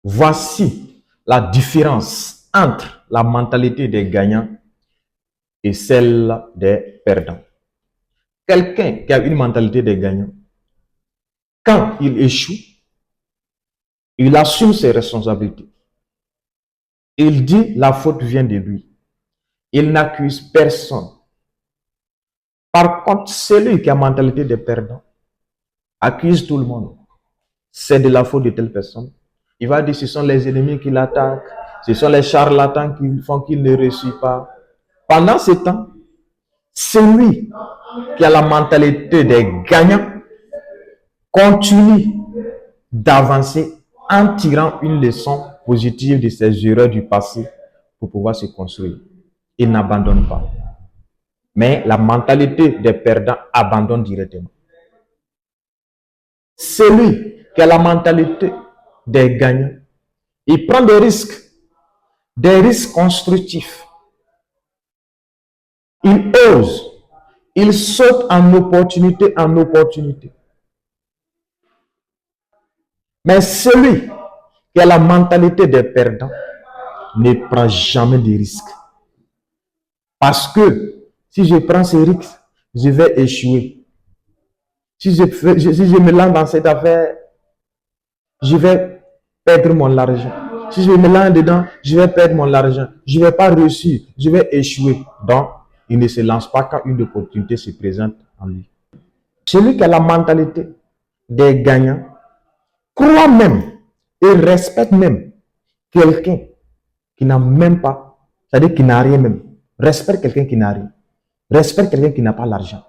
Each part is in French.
Voici la différence entre la mentalité des gagnants et celle des perdants. Quelqu'un qui a une mentalité des gagnants, quand il échoue, il assume ses responsabilités. Il dit la faute vient de lui. Il n'accuse personne. Par contre, celui qui a la mentalité des perdants accuse tout le monde. C'est de la faute de telle personne. Il va dire ce sont les ennemis qui l'attaquent, ce sont les charlatans qui font qu'il ne réussit pas. Pendant ce temps, celui qui a la mentalité des gagnants continue d'avancer en tirant une leçon positive de ses erreurs du passé pour pouvoir se construire. Il n'abandonne pas. Mais la mentalité des perdants abandonne directement. Celui qui a la mentalité des gagnants, il prend des risques constructifs. Il ose, il saute en opportunité en opportunité. Mais celui qui a la mentalité des perdants ne prend jamais de risques. Parce que si je prends ces risques, je vais échouer. Si je me lance dans cette affaire, je vais perdre mon argent. Si je me lance dedans, je vais perdre mon argent. Je ne vais pas réussir, je vais échouer. Donc, il ne se lance pas quand une opportunité se présente en lui. Celui qui a la mentalité des gagnants croit même et respecte même quelqu'un qui n'a même pas, c'est-à-dire qui n'a rien même. Respecte quelqu'un qui n'a rien. Respecte quelqu'un qui n'a pas l'argent.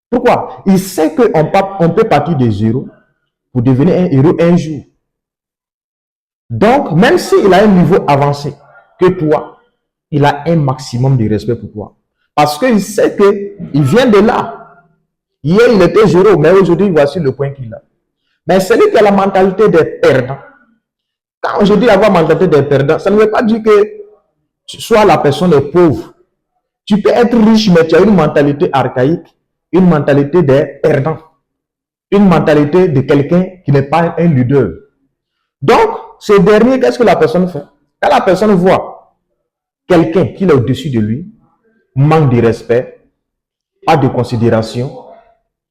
Pourquoi? Il sait qu'on peut partir de zéro pour devenir un héros un jour. Donc, même s'il a un niveau avancé que toi, il a un maximum de respect pour toi. Parce qu'il sait qu'il vient de là. Hier, il était zéro, mais aujourd'hui, voici le point qu'il a. Mais celui qui a la mentalité des perdants, quand je dis avoir la mentalité des perdants, ça ne veut pas dire que tu sois la personne est pauvre. Tu peux être riche, mais tu as une mentalité archaïque, une mentalité des perdants, une mentalité de quelqu'un qui n'est pas un leader. Donc, ce dernier, qu'est-ce que la personne fait? Quand la personne voit quelqu'un qui est au-dessus de lui, manque de respect, pas de considération,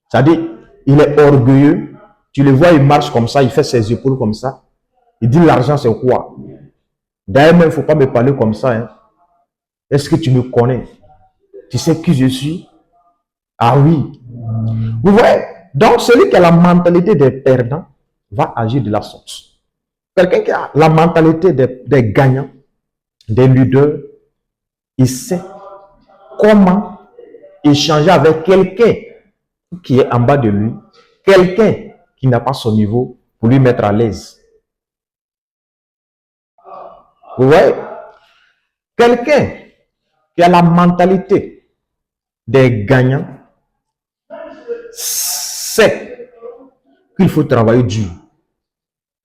c'est-à-dire, il est orgueilleux, tu le vois, il marche comme ça, il fait ses épaules comme ça, il dit l'argent c'est quoi? D'ailleurs, il ne faut pas me parler comme ça. Hein. Est-ce que tu me connais? Tu sais qui je suis? Ah oui. Vous voyez? Donc, celui qui a la mentalité des perdants va agir de la sorte. Quelqu'un qui a la mentalité des gagnants, des leaders, il sait comment échanger avec quelqu'un qui est en bas de lui, quelqu'un qui n'a pas son niveau pour lui mettre à l'aise. Vous voyez? Quelqu'un qui a la mentalité des gagnants sait qu'il faut travailler dur,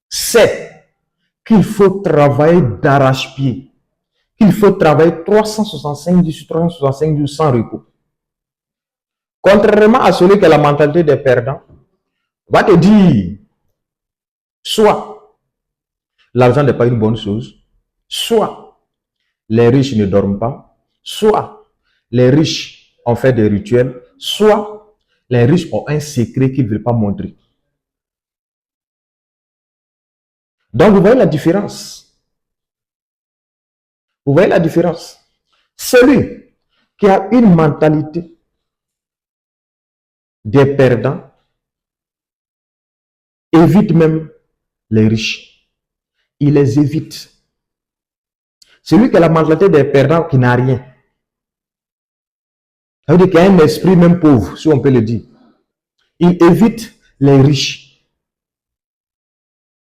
sait qu'il faut travailler d'arrache-pied, qu'il faut travailler 365 jours sur 365 jours sans repos. Contrairement à celui qui a la mentalité des perdants, va te dire, soit l'argent n'est pas une bonne chose, soit les riches ne dorment pas, soit les riches ont fait des rituels, soit les riches ont un secret qu'ils ne veulent pas montrer. Donc, vous voyez la différence. Vous voyez la différence. Celui qui a une mentalité des perdants évite même les riches. Il les évite. Celui qui a la mentalité des perdants qui n'a rien. Ça veut dire qu'il y a un esprit même pauvre, si on peut le dire. Il évite les riches.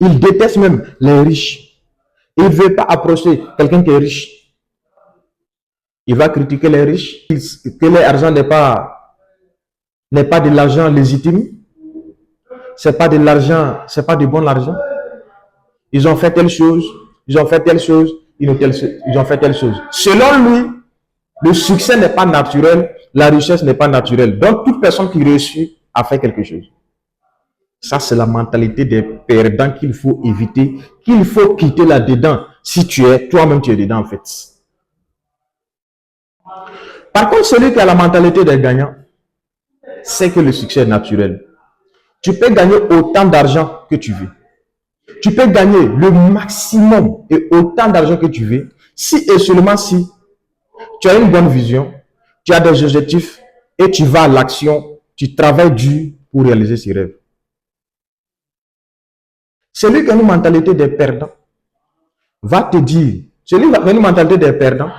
Il déteste même les riches. Il ne veut pas approcher quelqu'un qui est riche. Il va critiquer les riches, que l'argent n'est pas de l'argent légitime. C'est pas de l'argent, c'est pas de bon argent. Ils ont fait telle chose, ils ont fait telle chose, ils ont fait telle chose. Selon lui, le succès n'est pas naturel, la richesse n'est pas naturelle. Donc, toute personne qui réussit a fait quelque chose. Ça, c'est la mentalité des perdants qu'il faut éviter, qu'il faut quitter là-dedans. Si tu es, toi-même, tu es dedans, en fait. Par contre, celui qui a la mentalité des gagnants, c'est que le succès est naturel. Tu peux gagner autant d'argent que tu veux. Tu peux gagner le maximum et autant d'argent que tu veux, si et seulement si tu as une bonne vision, tu as des objectifs et tu vas à l'action, tu travailles dur pour réaliser ses rêves. Celui qui a une mentalité des perdants va te dire, celui qui a une mentalité des perdants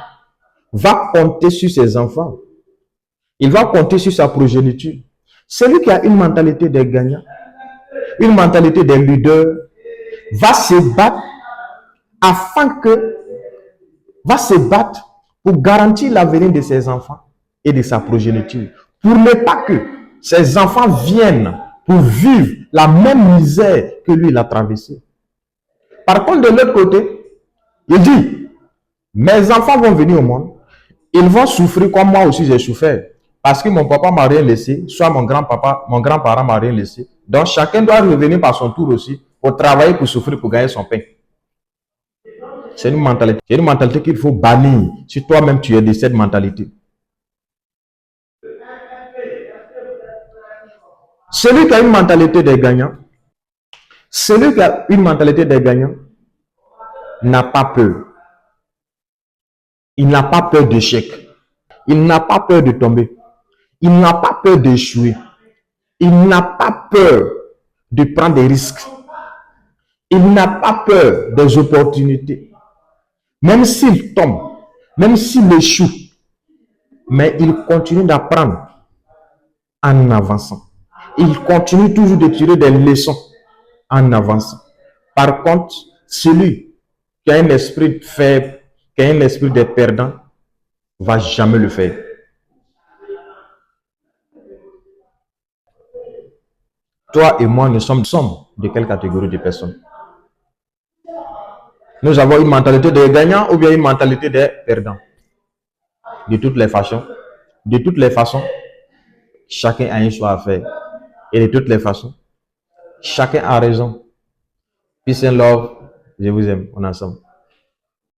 va compter sur ses enfants. Il va compter sur sa progéniture. Celui qui a une mentalité des gagnants, une mentalité des leaders, va se battre va se battre pour garantir l'avenir de ses enfants et de sa progéniture. Pour ne pas que ses enfants viennent pour vivre la même misère que lui, il a traversée. Par contre, de l'autre côté, il dit, mes enfants vont venir au monde, ils vont souffrir comme moi aussi j'ai souffert. Parce que mon papa m'a rien laissé, soit mon grand-parent m'a rien laissé. Donc chacun doit revenir par son tour aussi pour travailler, pour souffrir, pour gagner son pain. C'est une mentalité qu'il faut bannir si toi-même tu es de cette mentalité. Celui qui a une mentalité des gagnants, celui qui a une mentalité des gagnants n'a pas peur. Il n'a pas peur d'échec. Il n'a pas peur de tomber. Il n'a pas peur d'échouer. Il n'a pas peur de prendre des risques. Il n'a pas peur des opportunités. Même s'il tombe, même s'il échoue, mais il continue d'apprendre en avançant. Il continue toujours de tirer des leçons en avançant. Par contre, celui qui a un esprit faible, qui a un esprit de perdant, va jamais le faire. Toi et moi, nous sommes de quelle catégorie de personnes? Nous avons une mentalité de gagnant ou bien une mentalité de perdant? De toutes les façons, chacun a un choix à faire. Et de toutes les façons, chacun a raison. Peace and love. Je vous aime. On est ensemble.